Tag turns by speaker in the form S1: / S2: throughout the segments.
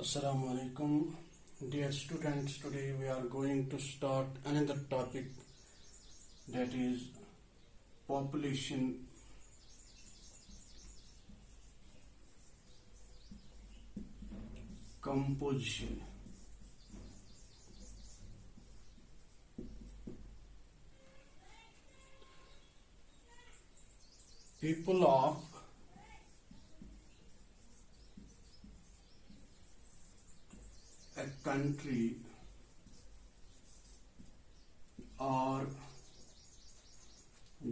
S1: Assalamu alaikum, dear students. Today we are going to start another topic, that is population composition. People of a country are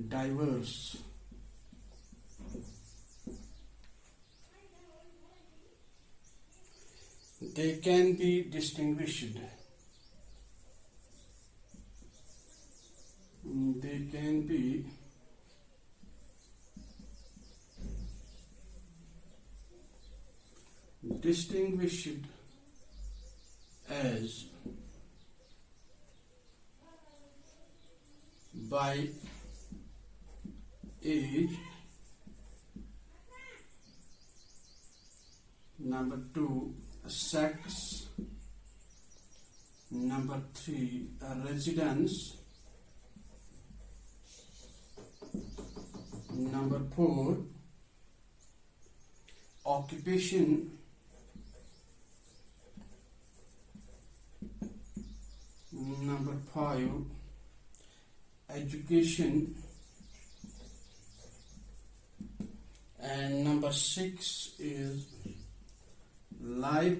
S1: diverse. They can be distinguished. They can be distinguished as by age, number 2 sex, number 3 residence, number 4 occupation, number 5 education, and number 6 is life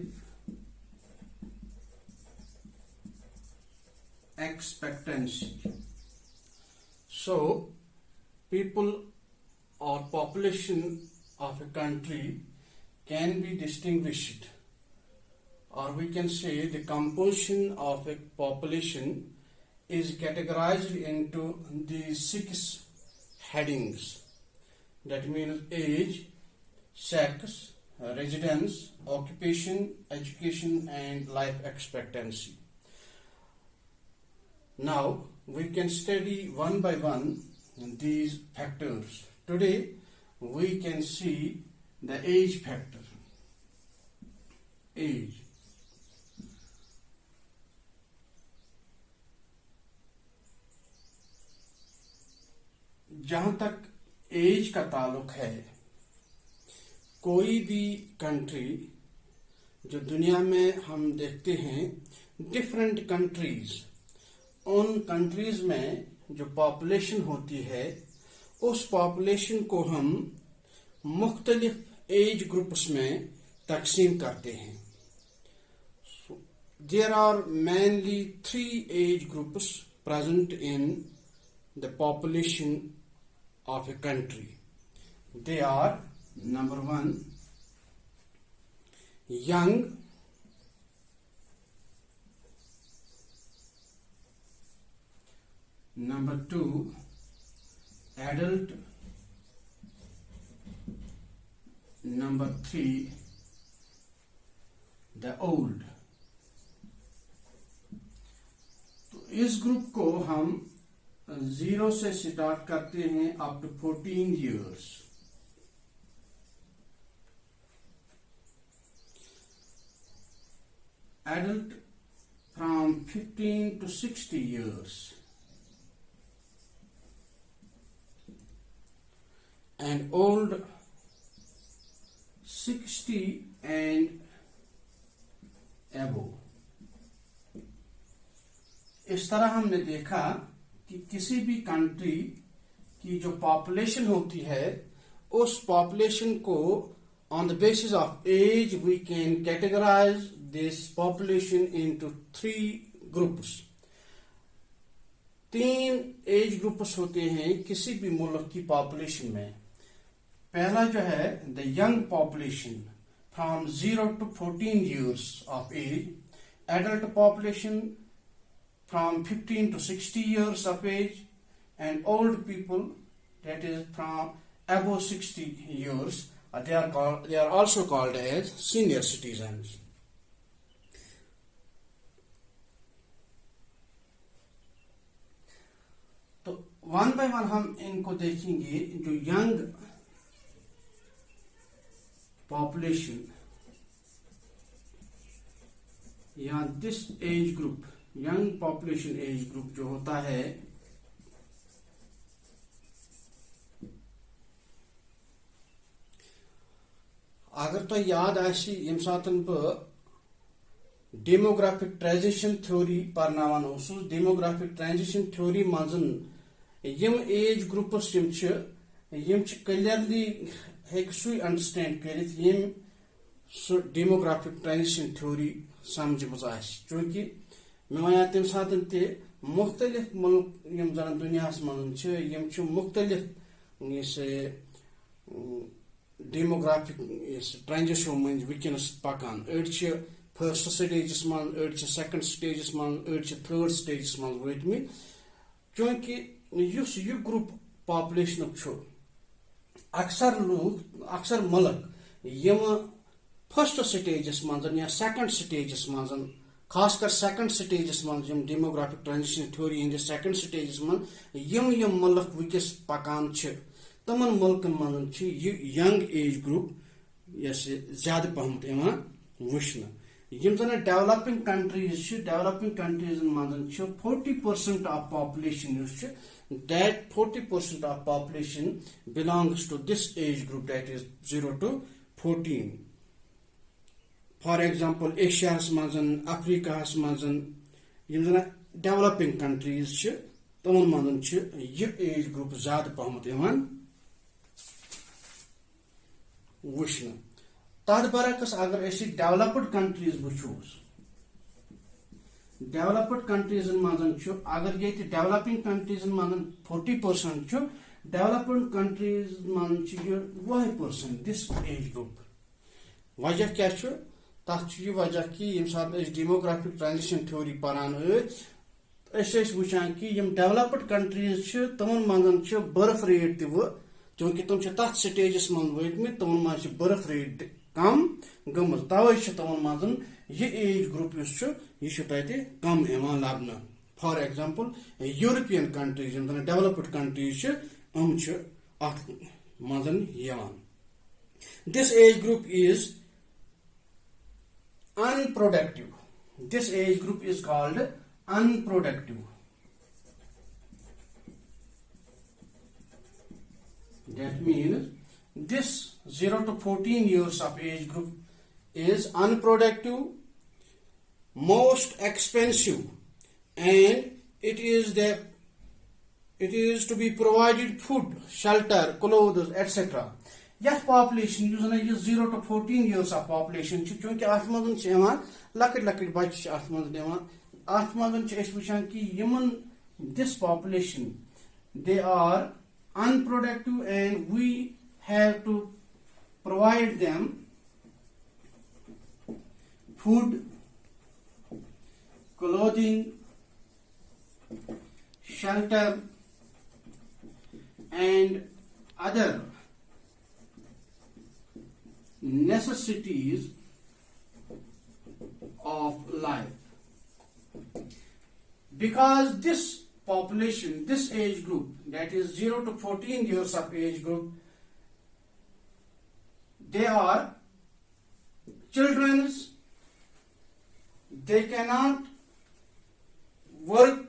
S1: expectancy. So people or population of a country can be distinguished, or we can say the composition of a population is categorized into these 6 headings. That means age, sex, residence, occupation, education, and life expectancy. Now we can study one by one these factors. Today we can see the age factor. Age. जहां तक as का ताल्लुक है, कोई भी country जो दुनिया में हम देखते हैं, डिफरेंट कंट्रीज, उन कंट्रीज में जो पॉपुलेशन होती है, उस पॉपुलेशन को हम मुख्तलिफ एज ग्रुप्स में तकसीम करते हैं. There are mainly 3 age groups present in the population of a country. They are, number 1 young, number 2 adult, number 3 the old. तो इस ग्रुप को हम 0 से स्टार्ट करते हैं up to 14 years. Adult from 15 to 60 years. And old 60 and above. इस तरह हमने देखा कि किसी भी कंट्री की जो पॉपुलेशन होती है, उस पॉपुलेशन को on the basis of age we can categorize this population into 3 groups. 3 age groups होते हैं किसी भी मुल्क की पॉपुलेशन में. पहला जो है the young population from 0 to 14 years of age, adult population from 15 to 60 years of age, and old people, that is from above 60 years. They are also called as senior citizens. तो one by one हम इनको देखेंगे. जो young population या this age group, young population age group जो होता है, अगर तो याद आसी यम सातन डेमोग्राफिक ट्रांजिशन थ्योरी परनावान ओसुस, डेमोग्राफिक ट्रांजिशन थ्योरी मजन यम एज ग्रुप्स यम क्लियरली हेक सु अंडरस्टैंड करित यम सु डेमोग्राफिक ट्रांजिशन थ्योरी समझ मज आस, चूंकि मे वन तम सातन ते मुख्तलिफ मुल्क यम जन दुनिया मज यम मुख्तलिफ डेमोग्राफिक ट्रांजिशन मज वनस पकान, अड़ फर्स्ट स्टेजस मज, अड़ सेकंड स्टेजस मज, अड़ थर्ड स्टेजस मज वतमित, चूंकि यह ग्रुप पॉपुलेशन अक्सर लूक अक्सर मुल्क यम फर्स्ट स्टेजस मज या सेकंड स्टेजस मज, खासकर सेकंड स्टेजस मज डेमोग्राफिक ट्रांजिशन थ्योरी हंदिस सेकंड स्टेजस मज यम मुल्क वनस पकान तमन मुल्कन मज यंग एज ग्रुप ज्यादा पहम वुचन। यम जन डेवलपिंग कंट्रीज मज 40% of population that 40% of population belongs to this age group, that is 0 to 14. For example, Asia mazan, Africa mazan, yim zana developing countries तमन मज यह एज ग्रुप ज्यादा पहमत वुचन। तथ बरक्स अगर डेवलप्ड कंट्रीज वुचोस, डेवलप्ड कंट्रीज मज अगर ये डेवलपिंग कंट्रीज मज 40%, डेवलप्ड कंट्रीज मज 1% दिस एज ग्रुप। वजह क्या तथ वजह कि यम सात डेमोग्राफिक ट्रांजिशन थ्योरी पारान वुचान कि यम डेवलप्ड कंट्रीज तमन मज बर्थ रेट तव, चूंकि तुम तथ स्टेजस मज वतमित तमन मज बर्थ रेट कम गम, तवे तमन मज यह एज ग्रुप तत कम लबन। For example European countries developed countries अत मजन। This age group is unproductive, this age group is called unproductive, that means this 0 to 14 years of age group is unproductive, most expensive, and it is to be provided food, shelter, clothes, etc. यह population 0 to 14 years of population चूंकि अत मज लकट लकट बच्चे अत मज वुचान कि यमन this population they are unproductive and we have to provide them food, clothing, shelter and other necessities of life. Because this population, this age group, that is 0 to 14 years of age group, they are children, they cannot work,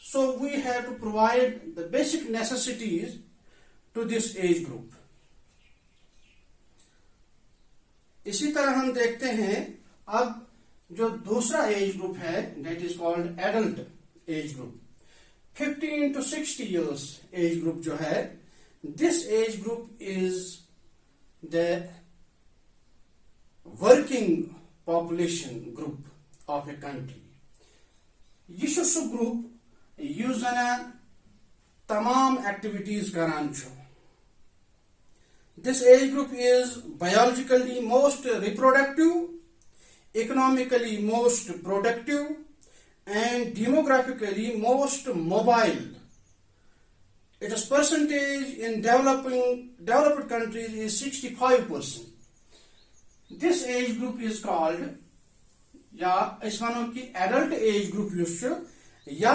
S1: so we have to provide the basic necessities to this age group. इसी तरह हम देखते हैं अब जो दूसरा age group है, that is called adult age group. 15 to 60 years as group जो है, this age group is the working population group of a country. यह सह ग्रुप युस जन तमाम एक्टिविटीज करान। This age group is biologically most reproductive, economically most productive, and demographically most mobile. Its percentage in developed countries is 65%. This age group is called, या इस वनो कि adult age group use या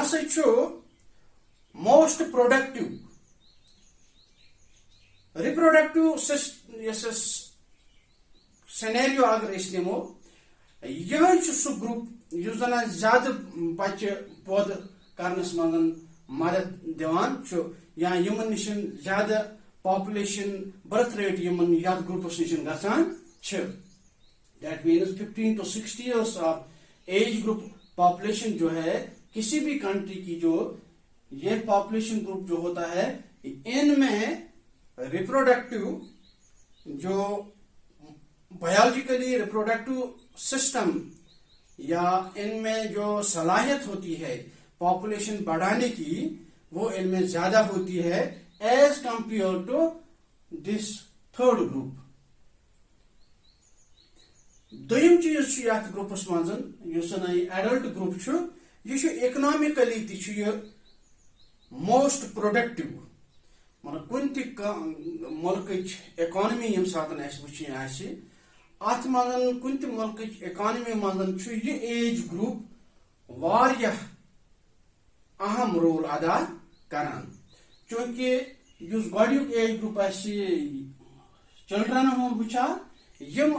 S1: most productive. Reproductive scenario अगर निमो यह सह group यु जन ज्यादा बच्चे पैदा करनस मज मदद दिवान या यमन निश ज्यादा पॉपुलेशन बर्थ रेट यमन यथ ग्रुपस निश गसान that means 15 to 60 years of age group population जो है किसी भी कंट्री की जो ये पॉपुलेशन ग्रुप जो होता है इनमें रिप्रोडक्टिव जो बायोलॉजिकली रिप्रोडक्टिव सिस्टम या इनमें जो सलाहियत होती है पॉपुलेशन बढ़ाने की वो इनमें ज्यादा होती है age compare to this third group. दोयम चीज यथ ग्रुपस मज एडल्ट ग्रुप यह इकनॉमिकली ती मोस्ट प्रोडक्टिव मतलब कुन मुल्क इकॉनमी यम सात वुचन अत मज कुन मुल्क इकॉनमी मज यह एज ग्रुप वारियाह अहम रोल अदा करान चूंकि युस गॉड्युक एज ग्रुप चिल्ड्रन हूं वुचा यम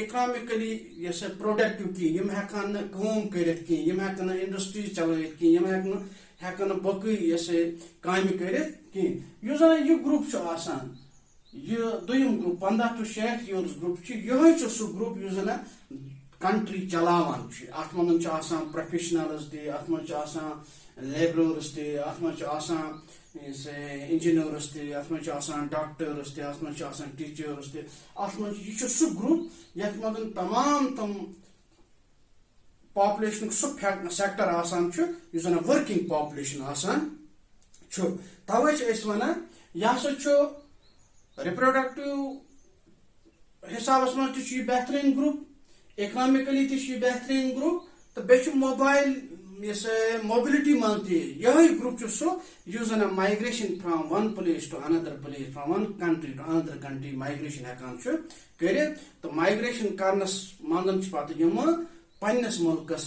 S1: इकनॉमिकली प्रोडक्टिव की यम हेकान काम करित की यम हेकन इंडस्ट्री चलवित की यम हेकन बकई काम करित की यु जन यह ग्रुप आसान यह दोयम ग्रुप 15 to 60 years ग्रुप यह सह ग्रुप यु जन कंट्री चलावान अत मज प्रोफेशनल्स ते अत मज लेबरर्स ते अत मज इंजीनियर्स ते अत मज डॉक्टर्स ते अत मज टीचर्स ते अत मज यह सह ग्रुप यथ मज तमाम तम पॉपुलेशन सह सेक्टर आसान यह जन वर्किंग पॉपुलेशन आसान तवे वन यह रिप्रोडक्टिव हिसाब मज बेहतरीन ग्रुप इकनॉमिकली ती बेहतरीन ग्रुप तो बे मोबाइल मोबिलिटी मज यही ग्रुप सह जन migration from one place to another place from one country to another country migration हेकान कर तो माइग्रेशन करनस मज पे पन्नस मुल्कस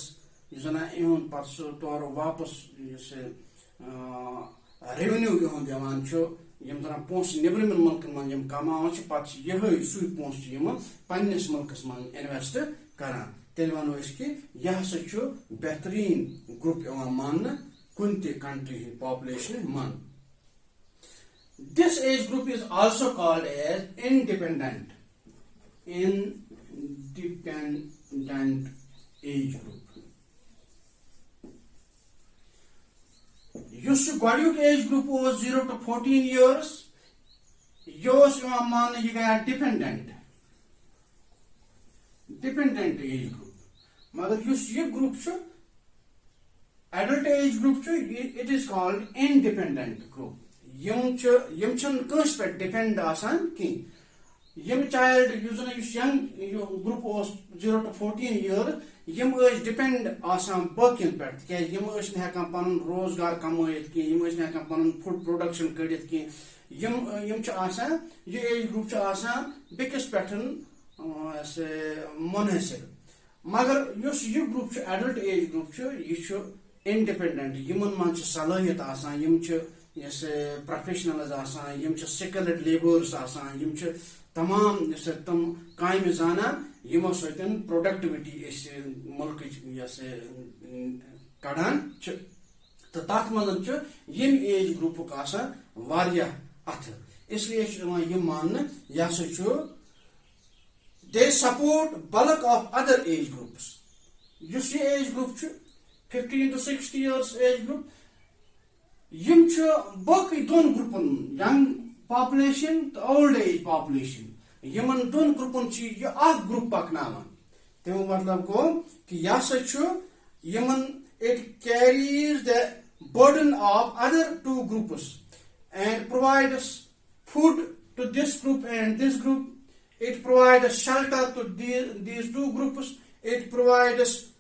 S1: जन इहुन पे तौर वापस रेवेन्यू इहुन दिवान यम जन पोस निब्रम मुल्कन मज कमान पे यही सू पोस पन्नस मुल्कस मज इन्वेस्ट करान तेल वनो कि यह बेहतरीन ग्रुप मान कुन कंट्री पॉपुलेशन मन। This age group is also called as independent age group. गॉड्युक एज ग्रुप 0 to 14 years यह मान यह गया डिपेंडेंट एज ग्रुप मगर यह group adult age group it is called independent group यम कस पे डिपेंड आसान की यम child young group 0 to 14 years यम डिपेंड आसान बाकियन पे यम पन रोजगार कमायत की यम पन फूड प्रोडक्शन कड़ित की यम यह एज ग्रुप आसान बेकिस पे मुनहसर मगर यह ग्रुप एडल्ट एज ग्रुप यह इंडिपेंडेंट यमन मज सलाहियत आसान यम प्रोफेशनल्स आसान यम स्किल्ड लेबर्स आसान यम तमाम तम काम जानान यमो सतन प्रोडक्टिविटी मुल्क कड़ान तो तथ मज यम एज ग्रुप आसान वारियाह अथ इसलिए यह मान यह they support bulk of other age groups yus ye age group 15 to 60 years age group yim baki don grupun young population to old age population yaman don grupun ye akh group paknavan temu matlab go ki yasa yaman it carries the burden of other two groups and provides food to this group and this group. It provides shelter to these two groups. It provides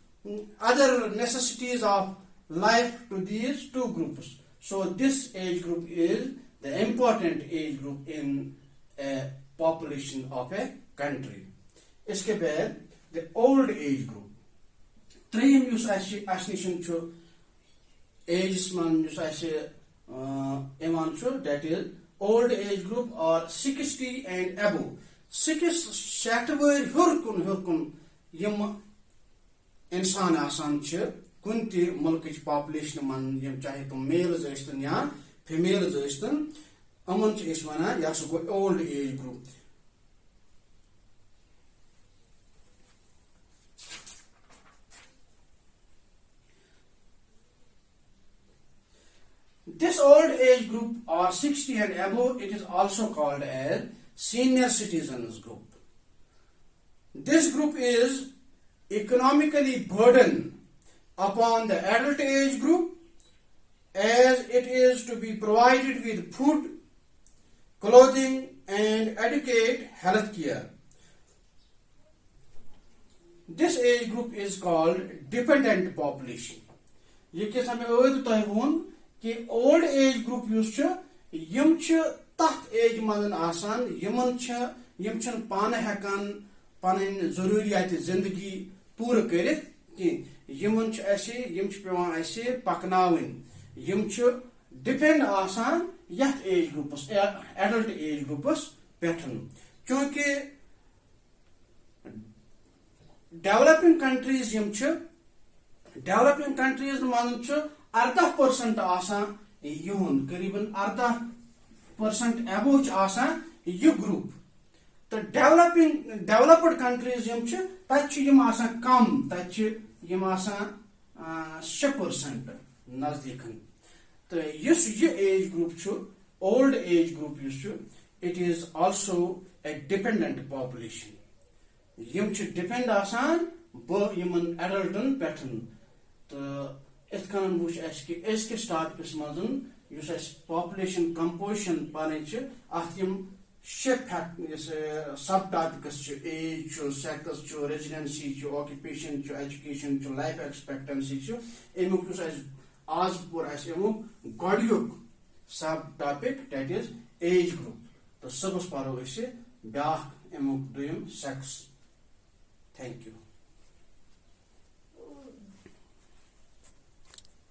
S1: other necessities of life to these two groups. So this age group is the important age group in a population of a country. इसके बाद the old age group. त्रीम युस asnishun chu ages man युस evan chu that is old age group or 60 and above. 60 hurkun yम इंसान आसान छ कुन ति मुल्क पॉपुलेशन मन यम चाहे तुम मेल्स ٲسۍतन या फीमेल्स ٲسۍतन अमन छ इस वना या so old age group. This old age group or 60 and above, it is also called as senior citizens group. This group is economically burdened upon the adult age group as it is to be provided with food, clothing and adequate health care. This age group is called dependent population. ये किस हमें ओद तो वोन कि old age group युस छ यम छ तथ एज मन आसान यमन छ यम छन पान हेकान पन जरूरियात जिंदगी पूरा करित कि यमन छ ऐसे यम छ पेवान ऐसे पकनावन यम छ डिपेंड आसान यथ age groups adult age groups पेठन क्योंकि डेवलपिंग कंट्रीज यम छ डेवलपिंग कंट्रीज मन छ 18% आसान युन करीबन 18% एबोव आसान यह ग्रुप तो डेवलप्ड कंट्रीज यम छ तत यम आसान कम तत यम आसान 6% नजदीकन तो युस यह एज ग्रुप छ ओल्ड एज ग्रुप युस छ it is also a dependent population यम छ डिपेंड आसान ब यमन एडल्टन पेठन तो इत कन वुच अस टॉपिकस मज पॉपुलेशन कंपोजिशन पाने अत यम 6 subtopics age sex residency occupation education life expectancy अमुक आज पोर अमुक गोडयुक subtopic that is age group तो सबस परो ब्या अमुक दुयम सेक्स. Thank you.